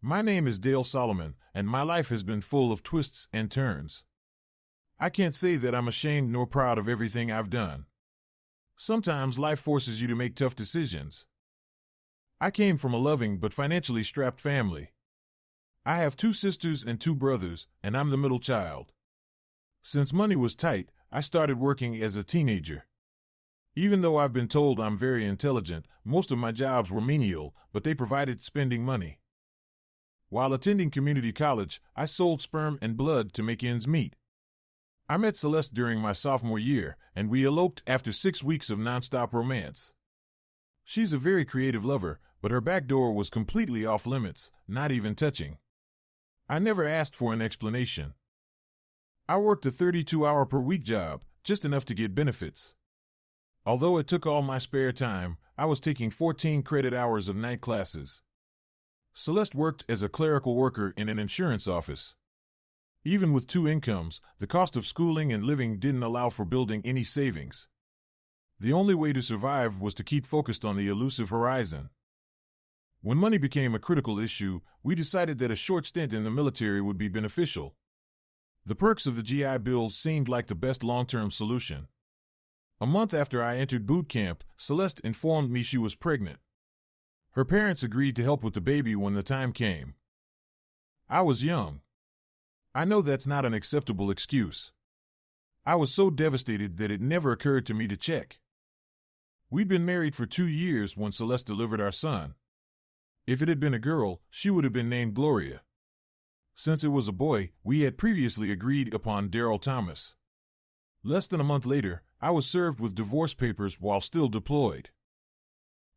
My name is Dale Solomon, and my life has been full of twists and turns. I can't say that I'm ashamed nor proud of everything I've done. Sometimes life forces you to make tough decisions. I came from a loving but financially strapped family. I have 2 sisters and 2 brothers, and I'm the middle child. Since money was tight, I started working as a teenager. Even though I've been told I'm very intelligent, most of my jobs were menial, but they provided spending money. While attending community college, I sold sperm and blood to make ends meet. I met Celeste during my sophomore year, and we eloped after 6 weeks of nonstop romance. She's a very creative lover, but her back door was completely off limits, not even touching. I never asked for an explanation. I worked a 32-hour-per-week job, just enough to get benefits. Although it took all my spare time, I was taking 14 credit hours of night classes. Celeste worked as a clerical worker in an insurance office. Even with 2 incomes, the cost of schooling and living didn't allow for building any savings. The only way to survive was to keep focused on the elusive horizon. When money became a critical issue, we decided that a short stint in the military would be beneficial. The perks of the GI Bill seemed like the best long-term solution. A month after I entered boot camp, Celeste informed me she was pregnant. Her parents agreed to help with the baby when the time came. I was young. I know that's not an acceptable excuse. I was so devastated that it never occurred to me to check. We'd been married for 2 years when Celeste delivered our son. If it had been a girl, she would have been named Gloria. Since it was a boy, we had previously agreed upon Daryl Thomas. Less than a month later, I was served with divorce papers while still deployed.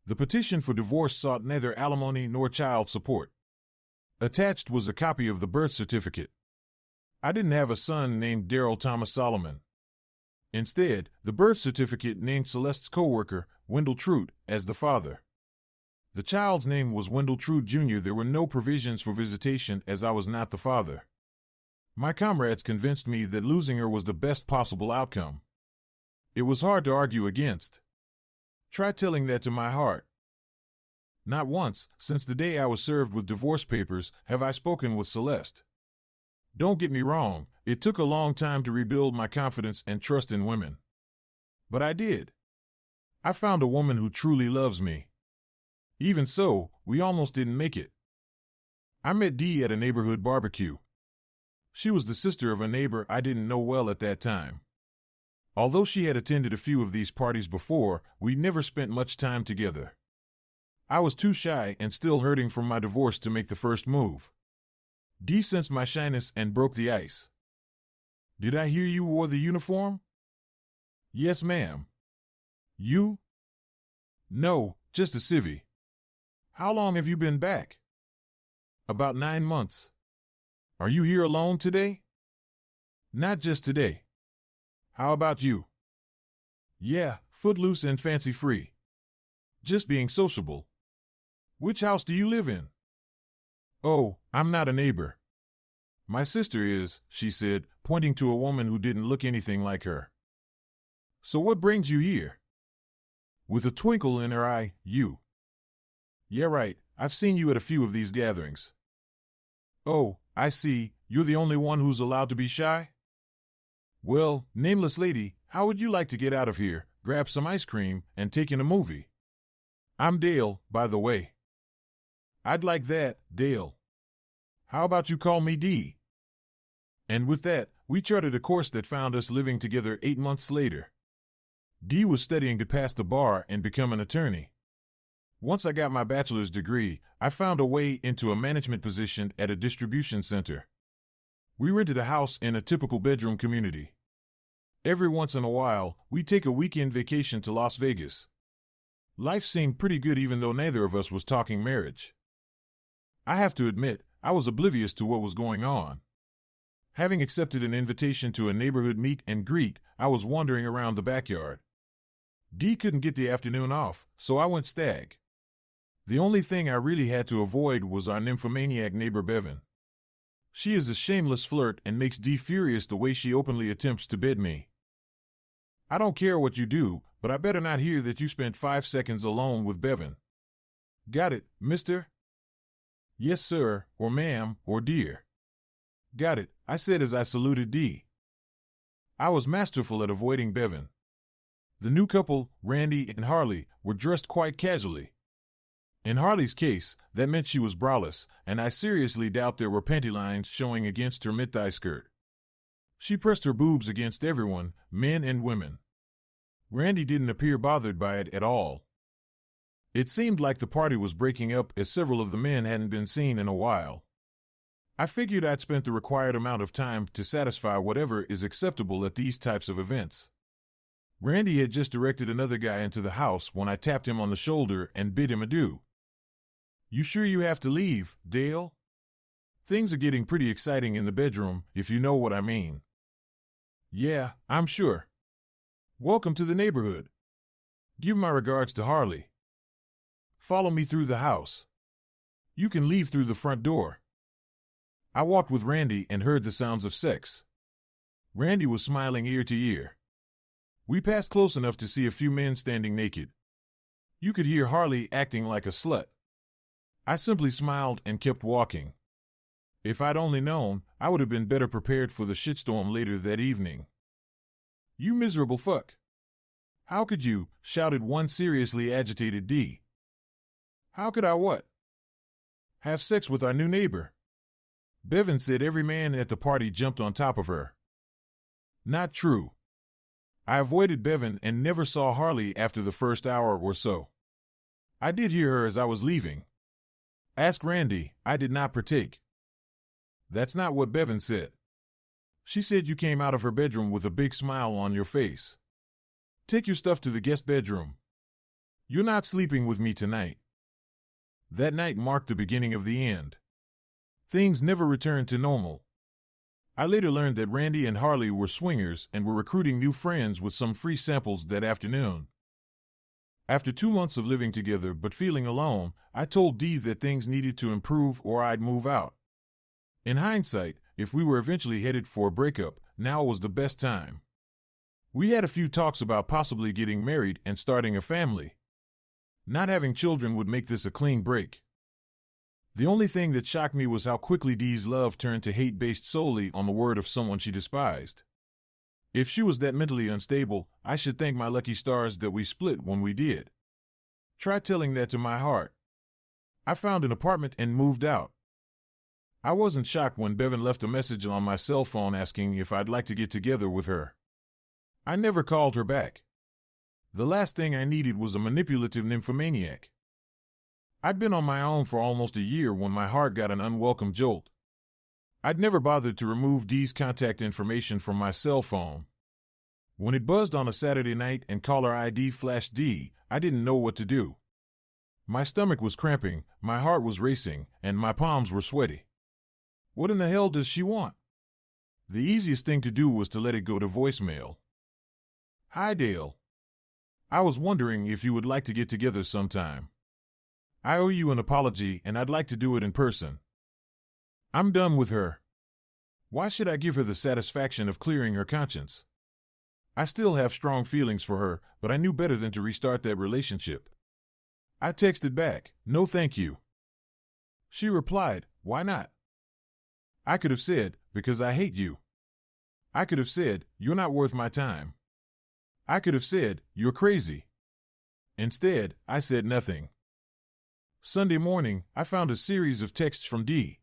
The petition for divorce sought neither alimony nor child support. Attached was a copy of the birth certificate. I didn't have a son named Daryl Thomas Solomon. Instead, the birth certificate named Celeste's co-worker, Wendell Trude, as the father. The child's name was Wendell Trude Jr. There were no provisions for visitation as I was not the father. My comrades convinced me that losing her was the best possible outcome. It was hard to argue against. Try telling that to my heart. Not once, since the day I was served with divorce papers, have I spoken with Celeste. Don't get me wrong, it took a long time to rebuild my confidence and trust in women. But I did. I found a woman who truly loves me. Even so, we almost didn't make it. I met Dee at a neighborhood barbecue. She was the sister of a neighbor I didn't know well at that time. Although she had attended a few of these parties before, we never spent much time together. I was too shy and still hurting from my divorce to make the first move. Dee sensed my shyness and broke the ice. "Did I hear you wore the uniform?" "Yes, ma'am." "You?" "No, just a civvy." "How long have you been back?" "About 9 months." "Are you here alone today?" "Not just today." "How about you?" "Yeah, footloose and fancy-free. Just being sociable." "Which house do you live in?" "Oh, I'm not a neighbor." "My sister is," she said, pointing to a woman who didn't look anything like her. "So what brings you here?" With a twinkle in her eye, "You." "Yeah, right, I've seen you at a few of these gatherings." "Oh, I see, you're the only one who's allowed to be shy?" "Well, nameless lady, how would you like to get out of here, grab some ice cream, and take in a movie? I'm Dale, by the way." "I'd like that, Dale." "How about you call me Dee?" And with that, we charted a course that found us living together 8 months later. Dee was studying to pass the bar and become an attorney. Once I got my bachelor's degree, I found a way into a management position at a distribution center. We rented a house in a typical bedroom community. Every once in a while, we'd take a weekend vacation to Las Vegas. Life seemed pretty good even though neither of us was talking marriage. I have to admit, I was oblivious to what was going on. Having accepted an invitation to a neighborhood meet and greet, I was wandering around the backyard. Dee couldn't get the afternoon off, so I went stag. The only thing I really had to avoid was our nymphomaniac neighbor Bevan. She is a shameless flirt and makes Dee furious the way she openly attempts to bed me. "I don't care what you do, but I better not hear that you spent 5 seconds alone with Bevan." "Got it, mister?" Yes, sir, or ma'am, or dear. Got it, I said as I saluted Dee. I was masterful at avoiding Bevan. The new couple, Randy and Harley, were dressed quite casually. In Harley's case, that meant she was braless, and I seriously doubt there were panty lines showing against her mid-thigh skirt. She pressed her boobs against everyone, men and women. Randy didn't appear bothered by it at all. It seemed like the party was breaking up as several of the men hadn't been seen in a while. I figured I'd spent the required amount of time to satisfy whatever is acceptable at these types of events. Randy had just directed another guy into the house when I tapped him on the shoulder and bid him adieu. You sure you have to leave, Dale? Things are getting pretty exciting in the bedroom, if you know what I mean. Yeah, I'm sure. Welcome to the neighborhood. Give my regards to Harley. Follow me through the house. You can leave through the front door. I walked with Randy and heard the sounds of sex. Randy was smiling ear to ear. We passed close enough to see a few men standing naked. You could hear Harley acting like a slut. I simply smiled and kept walking. If I'd only known, I would have been better prepared for the shitstorm later that evening. You miserable fuck. How could you? Shouted one seriously agitated D. How could I what? Have sex with our new neighbor. Bevan said every man at the party jumped on top of her. Not true. I avoided Bevan and never saw Harley after the first hour or so. I did hear her as I was leaving. Ask Randy, I did not partake. That's not what Bevan said. She said you came out of her bedroom with a big smile on your face. Take your stuff to the guest bedroom. You're not sleeping with me tonight. That night marked the beginning of the end. Things never returned to normal. I later learned that Randy and Harley were swingers and were recruiting new friends with some free samples that afternoon. After 2 months of living together but feeling alone, I told Dee that things needed to improve or I'd move out. In hindsight, if we were eventually headed for a breakup, now was the best time. We had a few talks about possibly getting married and starting a family. Not having children would make this a clean break. The only thing that shocked me was how quickly Dee's love turned to hate based solely on the word of someone she despised. If she was that mentally unstable, I should thank my lucky stars that we split when we did. Try telling that to my heart. I found an apartment and moved out. I wasn't shocked when Bevan left a message on my cell phone asking if I'd like to get together with her. I never called her back. The last thing I needed was a manipulative nymphomaniac. I'd been on my own for almost a year when my heart got an unwelcome jolt. I'd never bothered to remove Dee's contact information from my cell phone. When it buzzed on a Saturday night and caller ID flashed Dee, I didn't know what to do. My stomach was cramping, my heart was racing, and my palms were sweaty. What in the hell does she want? The easiest thing to do was to let it go to voicemail. Hi, Dale. I was wondering if you would like to get together sometime. I owe you an apology and I'd like to do it in person. I'm done with her. Why should I give her the satisfaction of clearing her conscience? I still have strong feelings for her, but I knew better than to restart that relationship. I texted back, no thank you. She replied, why not? I could have said, because I hate you. I could have said, you're not worth my time. I could have said, you're crazy. Instead, I said nothing. Sunday morning, I found a series of texts from Dee.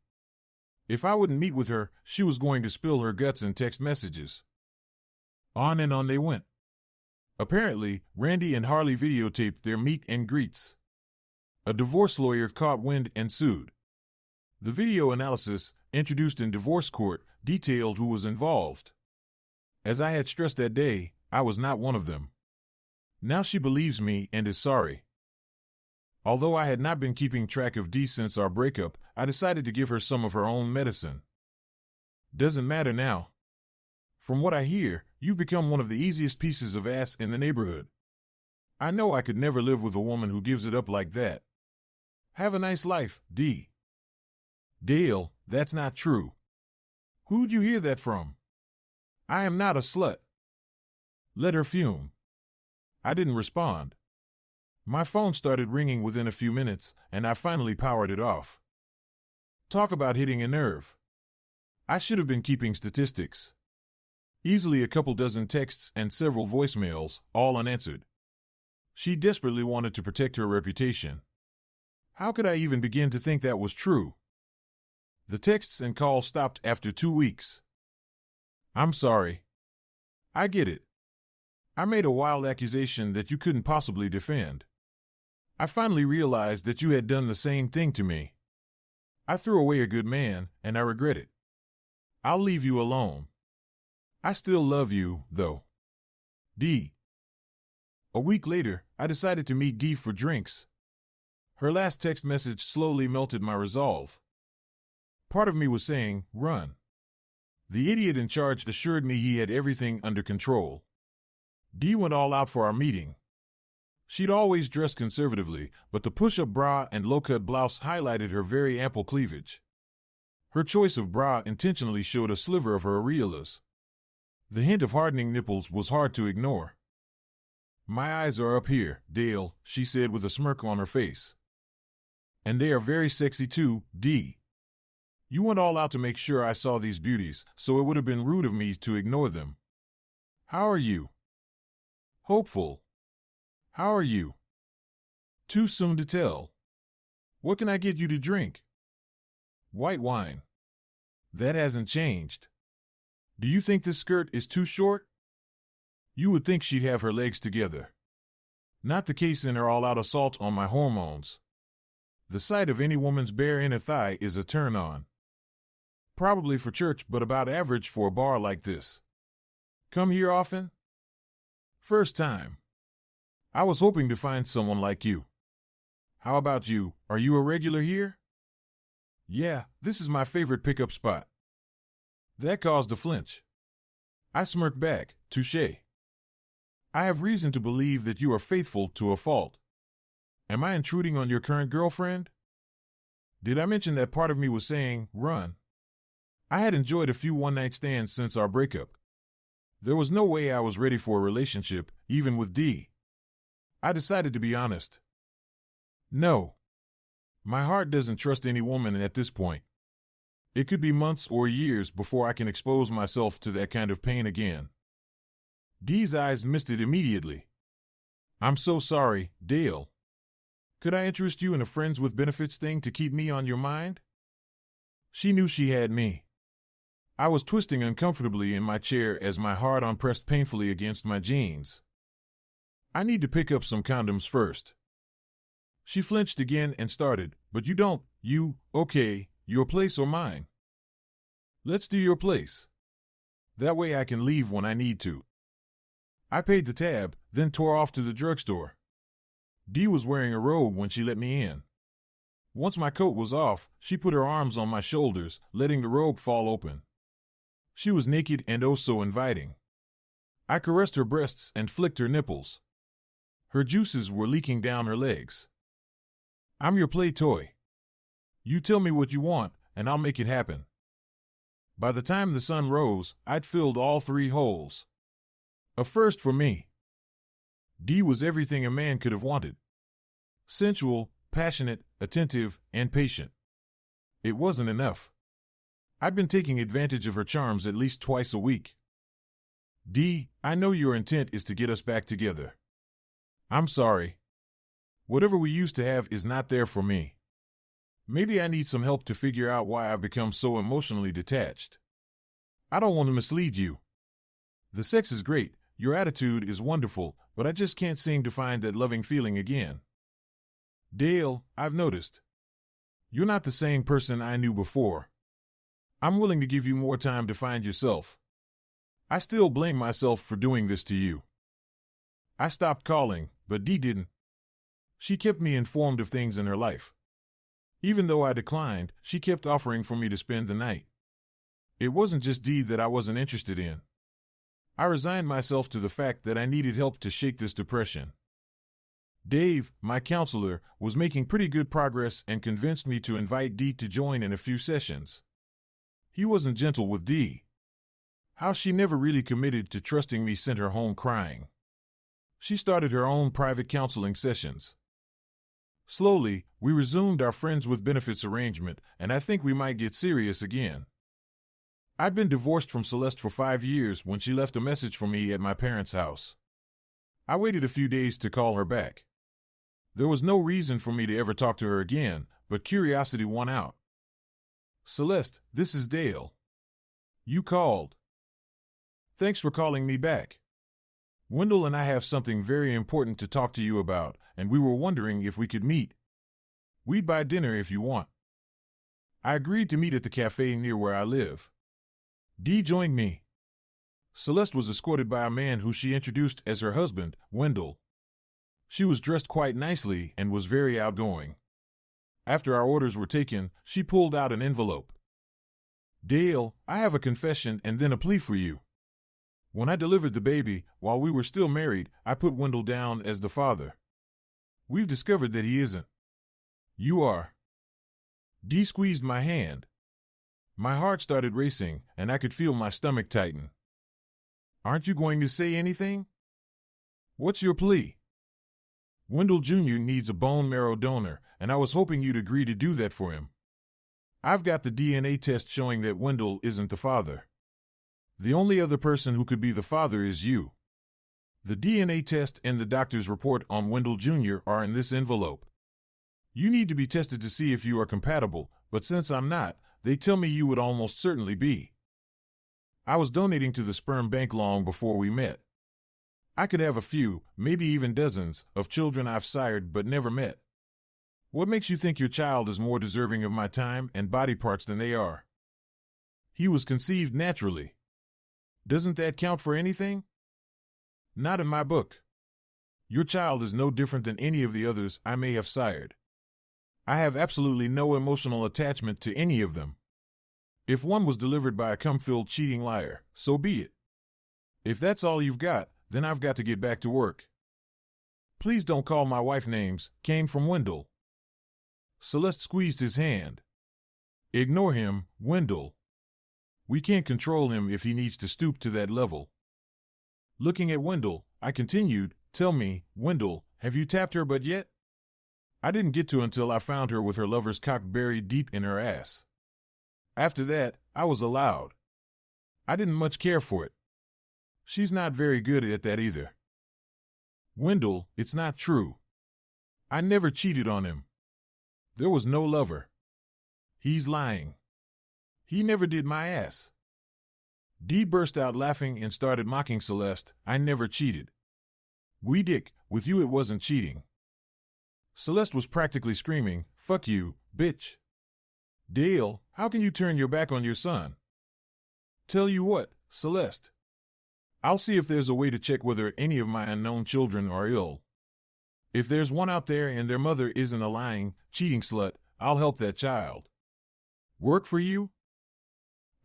If I wouldn't meet with her, she was going to spill her guts in text messages. On and on they went. Apparently, Randy and Harley videotaped their meet and greets. A divorce lawyer caught wind and sued. The video analysis, introduced in divorce court, detailed who was involved. As I had stressed that day, I was not one of them. Now she believes me and is sorry. Although I had not been keeping track of Dee since our breakup, I decided to give her some of her own medicine. Doesn't matter now. From what I hear, you've become one of the easiest pieces of ass in the neighborhood. I know I could never live with a woman who gives it up like that. Have a nice life, Dee. Dale, that's not true. Who'd you hear that from? I am not a slut. Let her fume. I didn't respond. My phone started ringing within a few minutes, and I finally powered it off. Talk about hitting a nerve. I should have been keeping statistics. Easily a couple dozen texts and several voicemails, all unanswered. She desperately wanted to protect her reputation. How could I even begin to think that was true? The texts and calls stopped after 2 weeks. I'm sorry. I get it. I made a wild accusation that you couldn't possibly defend. I finally realized that you had done the same thing to me. I threw away a good man, and I regret it. I'll leave you alone. I still love you, though. D. A week later, I decided to meet Dee for drinks. Her last text message slowly melted my resolve. Part of me was saying, run. The idiot in charge assured me he had everything under control. Dee went all out for our meeting. She'd always dressed conservatively, but the push-up bra and low-cut blouse highlighted her very ample cleavage. Her choice of bra intentionally showed a sliver of her areolas. The hint of hardening nipples was hard to ignore. My eyes are up here, Dale, she said with a smirk on her face. And they are very sexy too, Dee. You went all out to make sure I saw these beauties, so it would have been rude of me to ignore them. How are you? Hopeful. How are you? Too soon to tell. What can I get you to drink? White wine. That hasn't changed. Do you think this skirt is too short? You would think she'd have her legs together. Not the case in her all-out assault on my hormones. The sight of any woman's bare inner thigh is a turn-on. Probably for church, but about average for a bar like this. Come here often? First time. I was hoping to find someone like you. How about you? Are you a regular here? Yeah, this is my favorite pickup spot. That caused a flinch. I smirked back, touché. I have reason to believe that you are faithful to a fault. Am I intruding on your current girlfriend? Did I mention that part of me was saying, run? I had enjoyed a few one-night stands since our breakup. There was no way I was ready for a relationship, even with Dee. I decided to be honest. No. My heart doesn't trust any woman at this point. It could be months or years before I can expose myself to that kind of pain again. Dee's eyes misted immediately. I'm so sorry, Dale. Could I interest you in a friends with benefits thing to keep me on your mind? She knew she had me. I was twisting uncomfortably in my chair as my hard-on pressed painfully against my jeans. I need to pick up some condoms first. She flinched again and started, but you don't, okay, your place or mine? Let's do your place. That way I can leave when I need to. I paid the tab, then tore off to the drugstore. Dee was wearing a robe when she let me in. Once my coat was off, she put her arms on my shoulders, letting the robe fall open. She was naked and oh so inviting. I caressed her breasts and flicked her nipples. Her juices were leaking down her legs. I'm your play toy. You tell me what you want, and I'll make it happen. By the time the sun rose, I'd filled all 3 holes. A first for me. Dee was everything a man could have wanted. Sensual, passionate, attentive, and patient. It wasn't enough. I'd been taking advantage of her charms at least twice a week. Dee, I know your intent is to get us back together. I'm sorry. Whatever we used to have is not there for me. Maybe I need some help to figure out why I've become so emotionally detached. I don't want to mislead you. The sex is great, your attitude is wonderful, but I just can't seem to find that loving feeling again. Dale, I've noticed. You're not the same person I knew before. I'm willing to give you more time to find yourself. I still blame myself for doing this to you. I stopped calling, but Dee didn't. She kept me informed of things in her life. Even though I declined, she kept offering for me to spend the night. It wasn't just Dee that I wasn't interested in. I resigned myself to the fact that I needed help to shake this depression. Dave, my counselor, was making pretty good progress and convinced me to invite Dee to join in a few sessions. He wasn't gentle with Dee. How she never really committed to trusting me sent her home crying. She started her own private counseling sessions. Slowly, we resumed our friends with benefits arrangement, and I think we might get serious again. I'd been divorced from Celeste for 5 years when she left a message for me at my parents' house. I waited a few days to call her back. There was no reason for me to ever talk to her again, but curiosity won out. "Celeste, this is Dale. You called. Thanks for calling me back. Wendell and I have something very important to talk to you about, and we were wondering if we could meet. We'd buy dinner if you want." I agreed to meet at the cafe near where I live. Dee joined me. Celeste was escorted by a man who she introduced as her husband, Wendell. She was dressed quite nicely and was very outgoing. After our orders were taken, she pulled out an envelope. "Dale, I have a confession and then a plea for you. When I delivered the baby, while we were still married, I put Wendell down as the father. We've discovered that he isn't. You are." Dee squeezed my hand. My heart started racing, and I could feel my stomach tighten. "Aren't you going to say anything? What's your plea?" "Wendell Jr. needs a bone marrow donor, and I was hoping you'd agree to do that for him. I've got the DNA test showing that Wendell isn't the father. The only other person who could be the father is you. The DNA test and the doctor's report on Wendell Jr. are in this envelope. You need to be tested to see if you are compatible, but since I'm not, they tell me you would almost certainly be. I was donating to the sperm bank long before we met. I could have a few, maybe even dozens, of children I've sired but never met. What makes you think your child is more deserving of my time and body parts than they are? He was conceived naturally. Doesn't that count for anything? Not in my book. Your child is no different than any of the others I may have sired. I have absolutely no emotional attachment to any of them. If one was delivered by a cum-filled cheating liar, so be it. If that's all you've got, then I've got to get back to work. Please don't call my wife names," came from Wendell. Celeste squeezed his hand. "Ignore him, Wendell. We can't control him if he needs to stoop to that level." Looking at Wendell, I continued, "Tell me, Wendell, have you tapped her butt yet?" I didn't get to until I found her with her lover's cock buried deep in her ass. After that, I was allowed. I didn't much care for it. She's not very good at that either. "Wendell, it's not true. I never cheated on him. There was no lover. He's lying. He never did my ass." Dee burst out laughing and started mocking Celeste. "I never cheated. We dick, with you it wasn't cheating." Celeste was practically screaming, "Fuck you, bitch. Dale, how can you turn your back on your son?" "Tell you what, Celeste. I'll see if there's a way to check whether any of my unknown children are ill. If there's one out there and their mother isn't a lying, cheating slut, I'll help that child. Work for you?"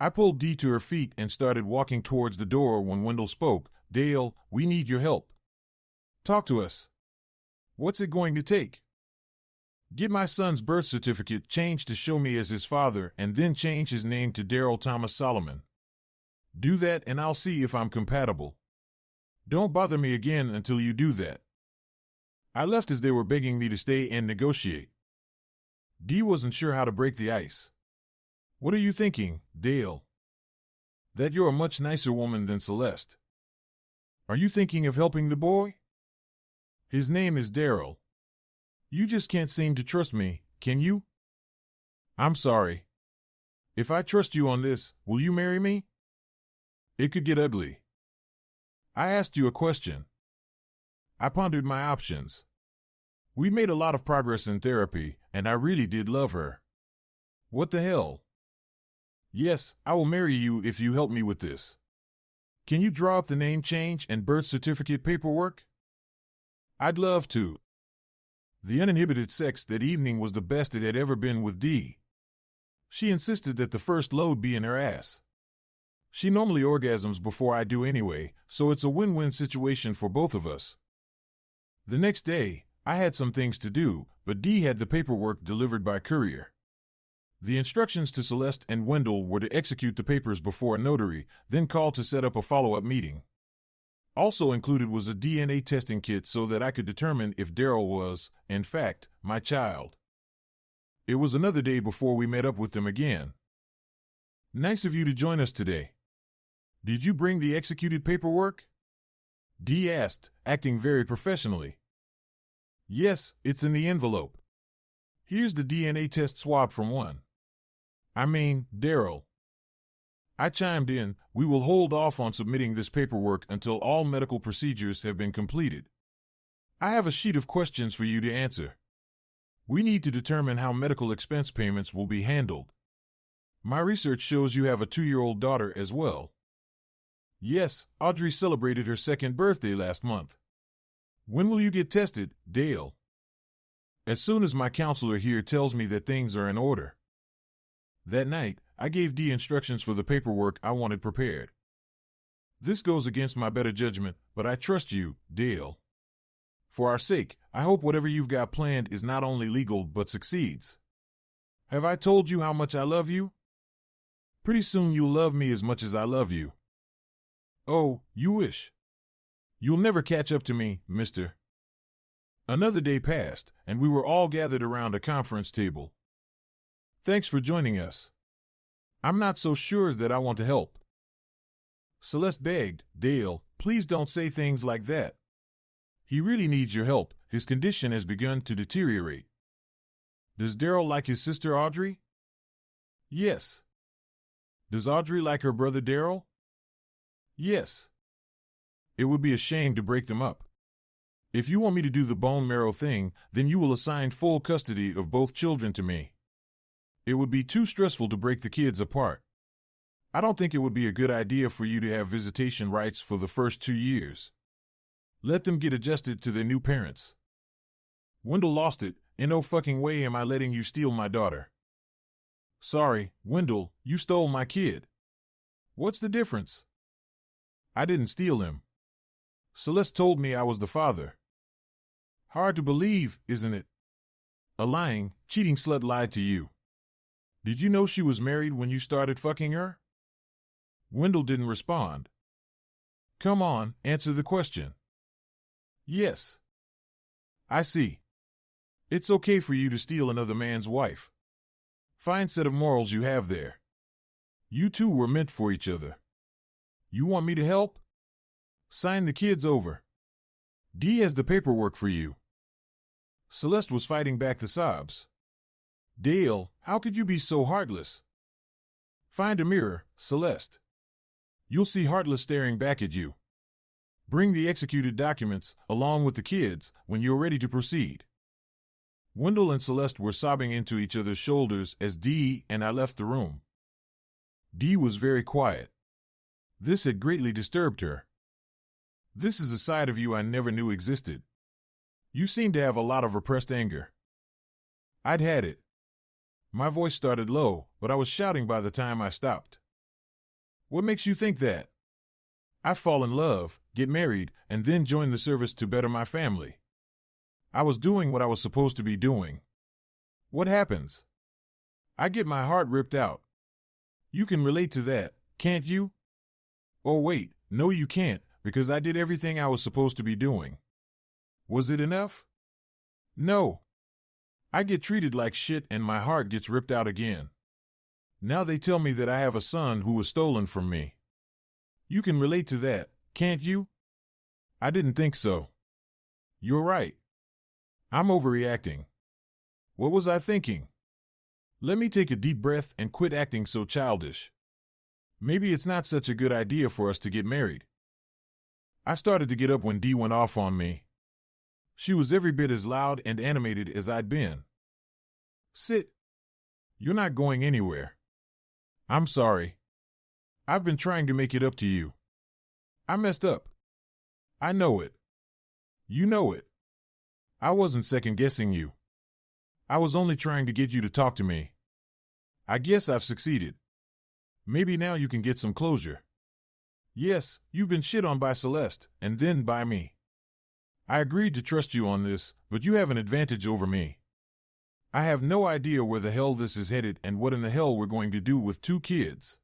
I pulled Dee to her feet and started walking towards the door when Wendell spoke. "Dale, we need your help. Talk to us. What's it going to take? Get my son's birth certificate changed to show me as his father and then change his name to Daryl Thomas Solomon. Do that and I'll see if I'm compatible. Don't bother me again until you do that." I left as they were begging me to stay and negotiate. Dee wasn't sure how to break the ice. "What are you thinking, Dale?" "That you're a much nicer woman than Celeste." "Are you thinking of helping the boy?" "His name is Daryl. You just can't seem to trust me, can you?" "I'm sorry. If I trust you on this, will you marry me?" It could get ugly. I asked you a question. I pondered my options. We made a lot of progress in therapy, and I really did love her. What the hell? "Yes, I will marry you if you help me with this. Can you draw up the name change and birth certificate paperwork?" "I'd love to." The uninhibited sex that evening was the best it had ever been with Dee. She insisted that the first load be in her ass. She normally orgasms before I do anyway, so it's a win-win situation for both of us. The next day, I had some things to do, but Dee had the paperwork delivered by courier. The instructions to Celeste and Wendell were to execute the papers before a notary, then call to set up a follow-up meeting. Also included was a DNA testing kit so that I could determine if Daryl was, in fact, my child. It was another day before we met up with them again. Nice of you to join us today. Did you bring the executed paperwork? Dee asked, acting very professionally. Yes, it's in the envelope. Here's the DNA test swab from Daryl. I chimed in, we will hold off on submitting this paperwork until all medical procedures have been completed. I have a sheet of questions for you to answer. We need to determine how medical expense payments will be handled. My research shows you have a 2-year-old daughter as well. Yes, Audrey celebrated her 2nd birthday last month. When will you get tested, Dale? As soon as my counselor here tells me that things are in order. That night, I gave Dee instructions for the paperwork I wanted prepared. This goes against my better judgment, but I trust you, Dale. For our sake, I hope whatever you've got planned is not only legal but succeeds. Have I told you how much I love you? Pretty soon you'll love me as much as I love you. Oh, you wish. You'll never catch up to me, mister. Another day passed, and we were all gathered around a conference table. Thanks for joining us. I'm not so sure that I want to help. Celeste begged, Dale, please don't say things like that. He really needs your help. His condition has begun to deteriorate. Does Daryl like his sister Audrey? Yes. Does Audrey like her brother Daryl? Yes. It would be a shame to break them up. If you want me to do the bone marrow thing, then you will assign full custody of both children to me. It would be too stressful to break the kids apart. I don't think it would be a good idea for you to have visitation rights for the first 2 years. Let them get adjusted to their new parents. Wendell lost it. In no fucking way am I letting you steal my daughter. Sorry, Wendell, you stole my kid. What's the difference? I didn't steal him. Celeste told me I was the father. Hard to believe, isn't it? A lying, cheating slut lied to you. Did you know she was married when you started fucking her? Wendell didn't respond. Come on, answer the question. Yes. I see. It's okay for you to steal another man's wife. Fine set of morals you have there. You two were meant for each other. You want me to help? Sign the kids over. Dee has the paperwork for you. Celeste was fighting back the sobs. Dale, how could you be so heartless? Find a mirror, Celeste. You'll see Heartless staring back at you. Bring the executed documents, along with the kids, when you're ready to proceed. Wendell and Celeste were sobbing into each other's shoulders as Dee and I left the room. Dee was very quiet. This had greatly disturbed her. This is a side of you I never knew existed. You seem to have a lot of repressed anger. I'd had it. My voice started low, but I was shouting by the time I stopped. What makes you think that? I fall in love, get married, and then join the service to better my family. I was doing what I was supposed to be doing. What happens? I get my heart ripped out. You can relate to that, can't you? Oh wait, no you can't, because I did everything I was supposed to be doing. Was it enough? No. I get treated like shit and my heart gets ripped out again. Now they tell me that I have a son who was stolen from me. You can relate to that, can't you? I didn't think so. You're right. I'm overreacting. What was I thinking? Let me take a deep breath and quit acting so childish. Maybe it's not such a good idea for us to get married. I started to get up when Dee went off on me. She was every bit as loud and animated as I'd been. Sit. You're not going anywhere. I'm sorry. I've been trying to make it up to you. I messed up. I know it. You know it. I wasn't second-guessing you. I was only trying to get you to talk to me. I guess I've succeeded. Maybe now you can get some closure. Yes, you've been shit on by Celeste, and then by me. I agreed to trust you on this, but you have an advantage over me. I have no idea where the hell this is headed and what in the hell we're going to do with 2 kids.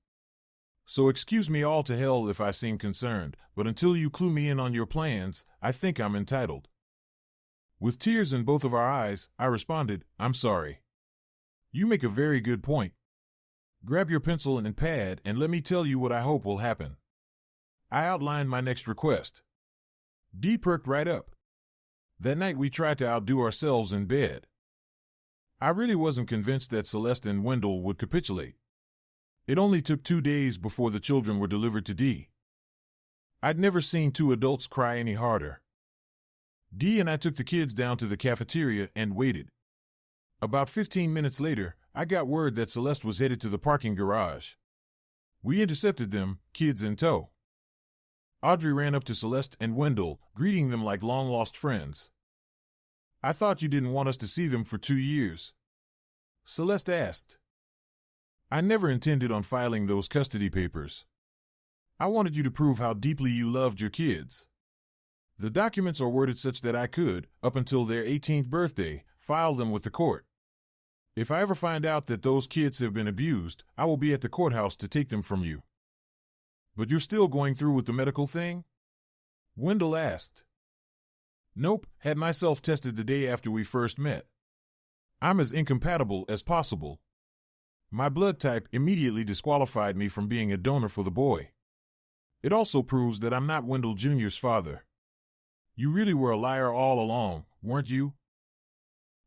So excuse me all to hell if I seem concerned, but until you clue me in on your plans, I think I'm entitled. With tears in both of our eyes, I responded, I'm sorry. You make a very good point. Grab your pencil and pad and let me tell you what I hope will happen. I outlined my next request. Dee perked right up. That night we tried to outdo ourselves in bed. I really wasn't convinced that Celeste and Wendell would capitulate. It only took 2 days before the children were delivered to Dee. I'd never seen two adults cry any harder. Dee and I took the kids down to the cafeteria and waited. About 15 minutes later, I got word that Celeste was headed to the parking garage. We intercepted them, kids in tow. Audrey ran up to Celeste and Wendell, greeting them like long-lost friends. I thought you didn't want us to see them for 2 years. Celeste asked. I never intended on filing those custody papers. I wanted you to prove how deeply you loved your kids. The documents are worded such that I could, up until their 18th birthday, file them with the court. If I ever find out that those kids have been abused, I will be at the courthouse to take them from you. But you're still going through with the medical thing? Wendell asked. Nope, had myself tested the day after we first met. I'm as incompatible as possible. My blood type immediately disqualified me from being a donor for the boy. It also proves that I'm not Wendell Jr.'s father. You really were a liar all along, weren't you?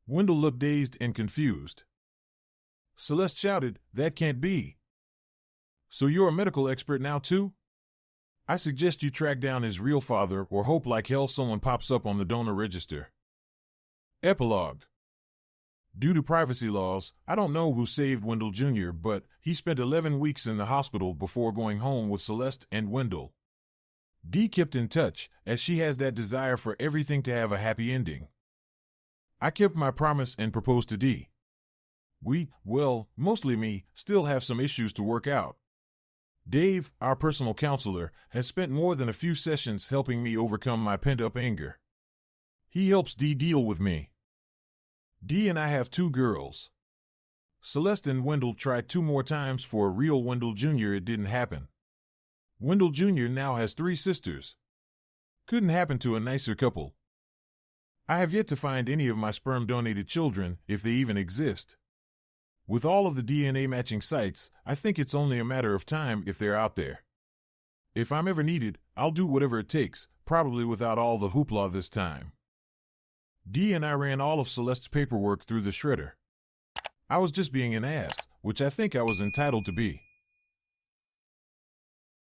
Wendell looked dazed and confused. Celeste shouted, That can't be. So you're a medical expert now too? I suggest you track down his real father or hope like hell someone pops up on the donor register. Epilogue. Due to privacy laws, I don't know who saved Wendell Jr., but he spent 11 weeks in the hospital before going home with Celeste and Wendell. Dee kept in touch, as she has that desire for everything to have a happy ending. I kept my promise and proposed to Dee. We, well, mostly me, still have some issues to work out. Dave, our personal counselor, has spent more than a few sessions helping me overcome my pent-up anger. He helps Dee deal with me. Dee and I have 2 girls. Celeste and Wendell tried 2 more times for a real Wendell Jr. It didn't happen. Wendell Jr. now has 3 sisters. Couldn't happen to a nicer couple. I have yet to find any of my sperm-donated children, if they even exist. With all of the DNA matching sites, I think it's only a matter of time if they're out there. If I'm ever needed, I'll do whatever it takes, probably without all the hoopla this time. Dee and I ran all of Celeste's paperwork through the shredder. I was just being an ass, which I think I was entitled to be.